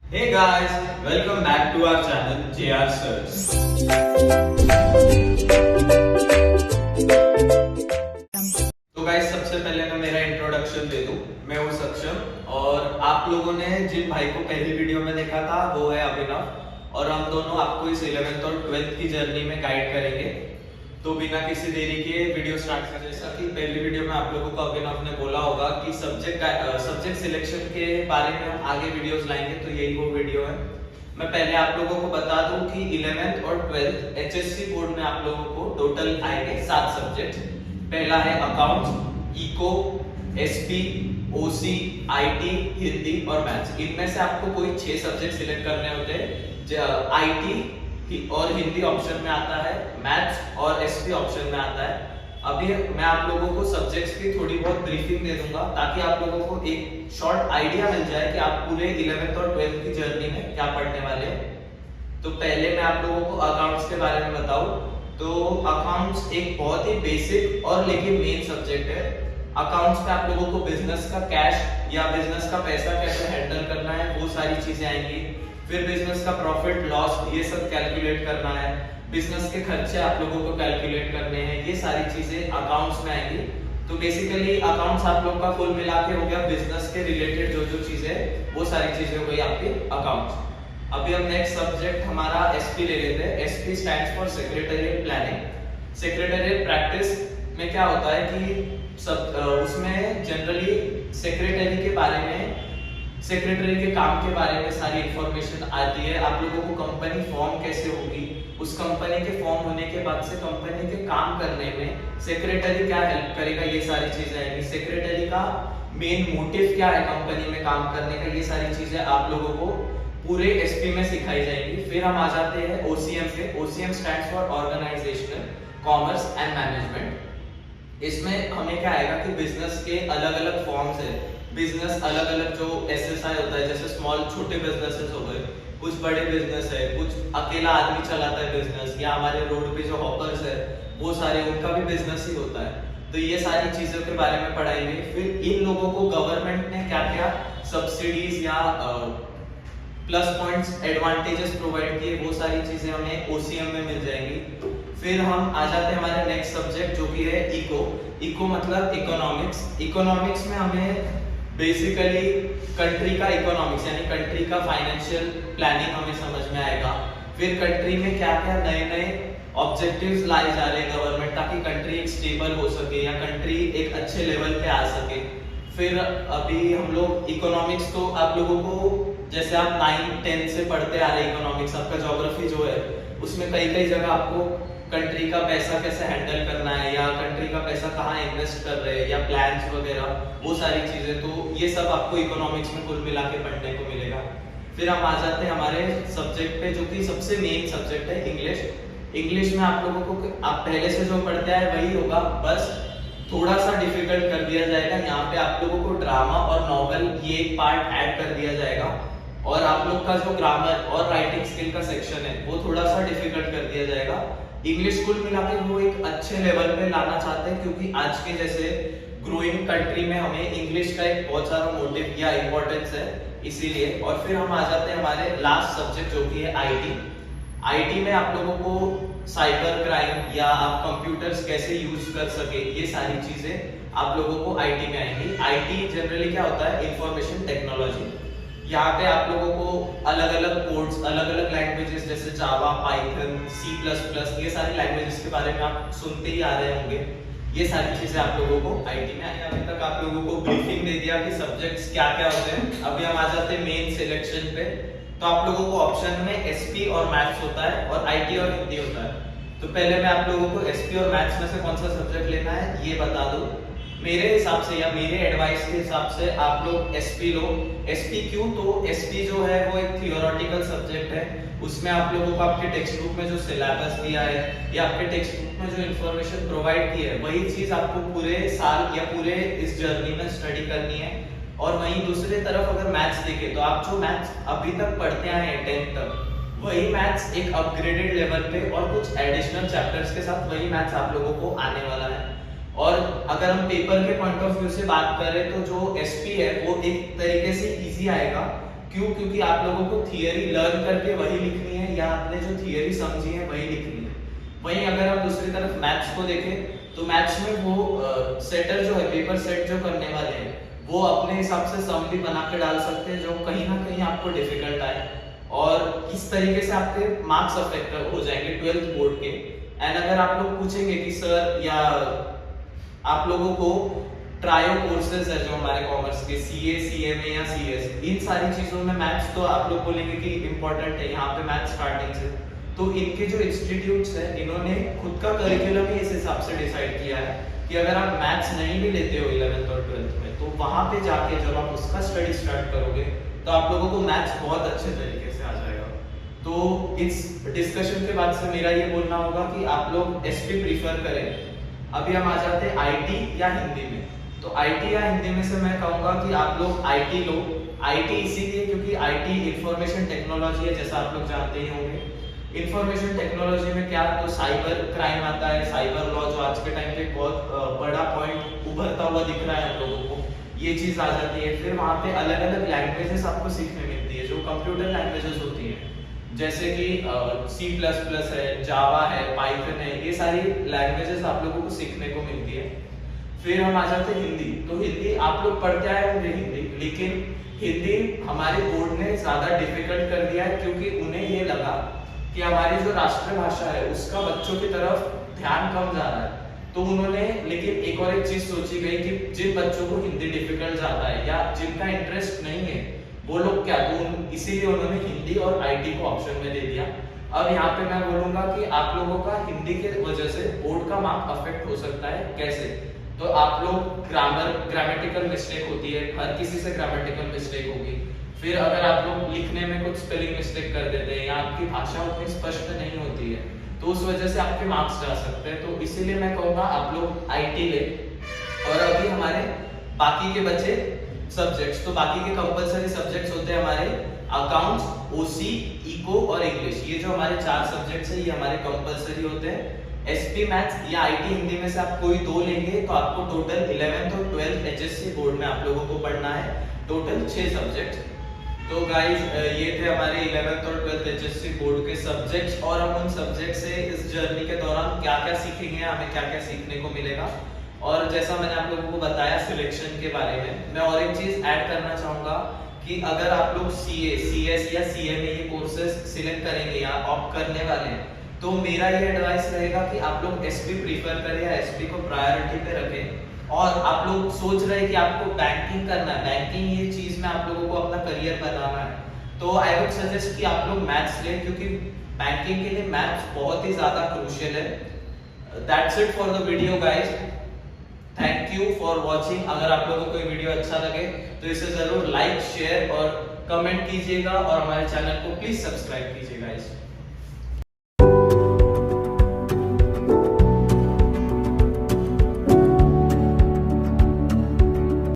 Hey guys, welcome back to our channel JR Sirs. तो guys सबसे पहले मैं मेरा इंट्रोडक्शन दे दूं। मैं हूं सक्षम और आप लोगों ने जिन भाई को पहली वीडियो में देखा था वो है अभिनव और हम दोनों आपको इस 11th और 12th की जर्नी में गाइड करेंगे। तो बिना किसी देरी के वीडियो स्टार्ट करें। जैसा कि पहली वीडियो में आप लोगों को अभिनव ने बोला होगा कि सब्जेक्ट सिलेक्शन के बारे में हम आगे वीडियोस लाएंगे, तो यही वो वीडियो है। मैं पहले आप लोगों को बता दूं कि 11th और 12th एचएससी बोर्ड में आप लोगों को टोटल आएंगे 7 सब्जेक्ट। पहला है accounts, eco, SP, OC, IT, Hindi और मैथ्स। इनमें से आपको कोई 6 सब्जेक्ट सिलेक्ट करने होते हैं। आईटी और हिंदी ऑप्शन में आता है, मैथ्स और एसपी ऑप्शन में आता है। अभी मैं आप लोगों को सब्जेक्ट्स की थोड़ी बहुत ब्रीफिंग दे दूंगा ताकि आप लोगों को एक शॉर्ट आइडिया मिल जाए कि आप पूरे 11th और 12th की जर्नी में क्या पढ़ने वाले हैं। तो पहले मैं आप लोगों को अकाउंट्स के बारे में बताऊं तो अकाउंट्स एक बहुत ही बेसिक और लेकिन मेन सब्जेक्ट है। अकाउंट्स में आप लोगों को बिजनेस का कैश या बिजनेस का पैसा कैसे हैंडल करना है वो सारी चीजें आएंगी। फिर बिजनेस का प्रॉफिट लॉस ये सब कैलकुलेट करना है, बिजनेस के खर्चे आप लोगों को कैलकुलेट करने हैं, ये सारी चीजें अकाउंट्स में आएंगी। तो बेसिकली अकाउंट्स आप लोग का कुल मिला के हो गया बिजनेस के रिलेटेड जो चीजें वो सारी चीजें हो गई आपके अकाउंट्स। अभी हम नेक्स्ट सब्जेक्ट हमारा एसपी ले लेते हैं। SP stands for secretarial planning. Secretarial practice में क्या होता है कि उसमें जनरली सेक्रेटरी के बारे में, सेक्रेटरी के काम के बारे में सारी इंफॉर्मेशन आती है। आप लोगों को कंपनी फॉर्म कैसे होगी, उस कंपनी के फॉर्म होने के बाद से कंपनी के काम करने में सेक्रेटरी क्या हेल्प करेगा, ये सारी चीजें आएंगी। सेक्रेटरी का मेन मोटिव क्या है कंपनी में काम करने का, ये सारी चीजें आप लोगों को पूरे एसपी में सिखाई जाएंगी। फिर हम आ जाते हैं ओसीएम पे। OCM stands for organisational commerce and management. इसमें हमें क्या आएगा कि बिजनेस के अलग अलग फॉर्म्स है। बिजनेस अलग अलग जो एसएसआई होता है, जैसे स्मॉल छोटे बिजनेसेस हो गए, कुछ बड़े बिजनेस है, कुछ अकेला आदमी चलाता है बिजनेस, या हमारे रोड पे जो हॉकर्स है वो सारे उनका भी बिजनेस ही होता है। तो ये सारी चीजों के बारे में पढ़ाएंगे। फिर इन लोगों को गवर्नमेंट ने क्या क्या सब्सिडीज या प्लस पॉइंट्स एडवांटेजेस प्रोवाइड किए, वो सारी चीजें हमें ओसीएम में मिल जाएंगी। फिर हम आ जाते हैं हमारे नेक्स्ट सब्जेक्ट जो कि है इको। इको मतलब इकोनॉमिक्स। इकोनॉमिक्स में हमें बेसिकली कंट्री का इकोनॉमिक्स यानी कंट्री का फाइनेंशियल प्लानिंग हमें समझ में आएगा। फिर कंट्री में क्या क्या नए नए ऑब्जेक्टिव्स लाए जा रहे हैं गवर्नमेंट, ताकि कंट्री एक स्टेबल हो सके या कंट्री एक अच्छे लेवल पे आ सके। फिर अभी हम लोग इकोनॉमिक्स, तो आप लोगों को जैसे आप 9th 10th से पढ़ते आ रहे हैं इकोनॉमिक्स, आपका ज्योग्राफी जो है उसमें कई कई जगह आपको कंट्री का पैसा कैसे हैंडल करना है या कंट्री का पैसा कहाँ इन्वेस्ट कर रहे हैं या प्लान्स वगैरह, वो सारी चीजें, तो ये सब आपको इकोनॉमिक्स में कुल मिला के पढ़ने को मिलेगा। फिर हम आ जाते हैं हमारे सब्जेक्ट पे जो कि सबसे मेन सब्जेक्ट है इंग्लिश। इंग्लिश में आप लोगों को आप पहले से जो पढ़ते आए वही होगा, बस थोड़ा सा डिफिकल्ट कर दिया जाएगा। यहाँ पे आप लोगों को ड्रामा और नॉवेल ये एक पार्ट ऐड कर दिया जाएगा, और आप लोग का जो ग्रामर और राइटिंग स्किल का सेक्शन है वो थोड़ा सा डिफिकल्ट कर दिया जाएगा। इंग्लिश कुल मिला के वो एक अच्छे लेवल पे लाना चाहते हैं, क्योंकि आज के जैसे ग्रोइंग कंट्री में हमें इंग्लिश का एक बहुत सारा मोटिव या इंपॉर्टेंस है, इसीलिए। और फिर हम आ जाते हैं हमारे लास्ट सब्जेक्ट जो कि है आईटी। आईटी में आप लोगों को साइबर क्राइम या आप कंप्यूटर्स कैसे यूज कर सके, ये सारी चीजें आप लोगों को आईटी में आएंगी। आईटी जनरली क्या होता है, इंफॉर्मेशन टेक्नोलॉजी। यहाँ पे आप लोगों को अलग अलग कोड्स, अलग अलग लैंग्वेजेस जैसे जावा, पाइथन, C++, ये सारी लैंग्वेजेस के बारे में आप सुनते ही आ रहे होंगे। ये सारी चीजें आप लोगों को आईटी में आई। अभी तक आप लोगों को ब्रीफिंग दे दिया कि सब्जेक्ट्स क्या क्या होते हैं। अभी हम आ जाते हैं मेन सिलेक्शन पे। तो आप लोगों को ऑप्शन में एसपी और मैथ्स होता है और आईटी और हिंदी होता है। तो पहले मैं आप लोगों को एसपी और मैथ्स में से कौन सा सब्जेक्ट लेना है ये बता दूं। मेरे हिसाब से या मेरे एडवाइस के हिसाब से आप लोग एसपी लो। एसपी क्यों, तो एसपी जो है वो एक थियोरेटिकल सब्जेक्ट है। उसमें आप लोगों को आपके टेक्स्ट बुक में जो सिलेबस दिया है या आपके टेक्स्ट बुक में जो इन्फॉर्मेशन प्रोवाइड की है वही चीज आपको पूरे साल या पूरे इस जर्नी में स्टडी करनी है। और वहीं दूसरी तरफ अगर मैथ्स देखें तो आप जो मैथ्स अभी तक पढ़ते आए हैं 10th तक, वही मैथ्स एक अपग्रेडेड लेवल पे और कुछ एडिशनल चैप्टर्स के साथ वही मैथ्स आप लोगों को आने वाला है। और अगर हम पेपर के पॉइंट ऑफ व्यू से बात करें तो जो एसपी है वो एक तरीके से इजी आएगा, क्यों? क्योंकि आप लोगों को थियरी लर्न करके वही लिखनी है या आपने जो थियरी समझी है वही लिखनी है। वहीं अगर हम दूसरी तरफ मैथ्स को देखें तो मैथ्स में वो सेटर जो है, पेपर सेट जो करने वाले हैं, वो अपने हिसाब से सम भी बना के डाल सकते हैं जो कहीं ना कहीं आपको डिफिकल्ट आए, और इस तरीके से आपके मार्क्स अफेक्ट हो जाएंगे 12th बोर्ड के। एंड अगर आप लोग पूछेंगे कि सर या आप लोगों को ट्रायो कोर्सेज है जो हमारे कॉमर्स के सीए, सीएमए या सीएस, इन सारी चीजों में मैथ्स तो आप लोग बोलेंगे कि इंपॉर्टेंट है, यहाँ पे मैथ्स स्टार्टिंग से। तो इनके जो इंस्टीट्यूट्स हैं इन्होंने खुद का करिकुलम ही इस हिसाब से डिसाइड किया है कि अगर आप मैथ्स नहीं भी लेते हो 11th और 12th में, तो वहां पे जाके जब आप उसका स्टडी स्टार्ट करोगे तो आप लोगों को मैथ्स बहुत अच्छे तरीके से आ जाएगा। तो इस डिस्कशन के बाद से मेरा ये बोलना होगा कि आप लोग एसपी प्रीफर करें। अभी हम आ जाते हैं आईटी या हिंदी में। तो आईटी या हिंदी में से मैं कहूंगा कि आप लोग आईटी लो। आईटी इसीलिए क्योंकि आईटी इंफॉर्मेशन टेक्नोलॉजी है, जैसा आप लोग जानते ही होंगे। इंफॉर्मेशन टेक्नोलॉजी में क्या, तो साइबर क्राइम आता है, साइबर लॉ जो आज के टाइम पे बहुत बड़ा पॉइंट उभरता हुआ दिख रहा है हम लोगों को, ये चीज आ जाती है। फिर वहाँ पे अलग अलग लैंग्वेजेस आपको सीखने मिलती है जो कंप्यूटर लैंग्वेजेस होती है, जैसे कि C++ है, जावा है, पाइथन है, ये सारी लैंग्वेजेस आप लोगों को सीखने को मिलती है। फिर हम आ जाते हैं हिंदी। तो हिंदी आप लोग पढ़ते आए होंगे हिंदी, लेकिन हिंदी हमारे बोर्ड ने ज्यादा डिफिकल्ट कर दिया है क्योंकि उन्हें ये लगा कि हमारी जो राष्ट्रभाषा है उसका बच्चों की तरफ ध्यान कम जा रहा है। तो उन्होंने, लेकिन एक और एक चीज सोची गई कि जिन बच्चों को हिंदी डिफिकल्ट जाता है या जिनका इंटरेस्ट नहीं है वो लोग क्या, तो इसीलिए उन्होंने हिंदी और आईटी को ऑप्शन में दे दिया। अब यहाँ पे मैं बोलूंगा कि आप लोगों का हिंदी के वजह से बोर्ड का मार्क अफेक्ट हो सकता है। कैसे? तो आप लोग ग्रामेटिकल मिस्टेक होती है, हर किसी से ग्रामेटिकल मिस्टेक होगी। फिर अगर आप लोग लिखने में कुछ स्पेलिंग मिस्टेक कर देते हैं या आपकी भाषा उतनी स्पष्ट नहीं होती है, तो उस वजह से आपके मार्क्स जा सकते हैं। तो इसीलिए मैं कहूँगा आप लोग आईटी ले। और अभी हमारे बाकी के बचे सब्जेक्ट्स। तो बाकी के कंपलसरी सब्जेक्ट्स होते हैं हमारे अकाउंट्स, ओसी, इको और इंग्लिश। ये जो हमारे 4 सब्जेक्ट्स हैं ये हमारे कंपलसरी होते हैं। एसपी मैथ्स या आईटी हिंदी में से आप कोई 2 लेंगे तो आपको टोटल 11th और 12th एचएससी बोर्ड में आप लोगों को पढ़ना है, टोटल 6 सब्जेक्ट। तो गाइस ये थे हमारे 11th और 12th एचएससी बोर्ड के सब्जेक्ट्स, और हम उन सब्जेक्ट से इस जर्नी के दौरान क्या क्या सीखेंगे, हमें क्या क्या सीखने को मिलेगा। और जैसा मैंने आप लोगों को बताया सिलेक्शन के बारे में, मैं और एक चीज ऐड करना चाहूंगा कि अगर आप लोग सीए, सीएस या सीएमए ये कोर्सेज सिलेक्ट करेंगे या ऑप्ट करने वाले हैं, तो मेरा ये एडवाइस रहेगा कि आप लोग एसपी प्रीफर करें या एसपी को प्रायोरिटी पे रखें। और आप लोग सोच रहे हैं कि आपको बैंकिंग करना है, बैंकिंग ये चीज में आप लोगों को अपना करियर बनाना है, तो आई वुड सजेस्ट कि आप लोग मैथ्स लें, क्योंकि बैंकिंग के लिए मैथ्स बहुत ही ज्यादा क्रूशियल है। That's it for the video guys. Thank you for watching. अगर आप लोगों को ये वीडियो अच्छा लगे तो इसे जरूर लाइक, शेयर और कमेंट कीजिएगा, और हमारे चैनल को प्लीज सब्सक्राइब कीजिएगा गाइस।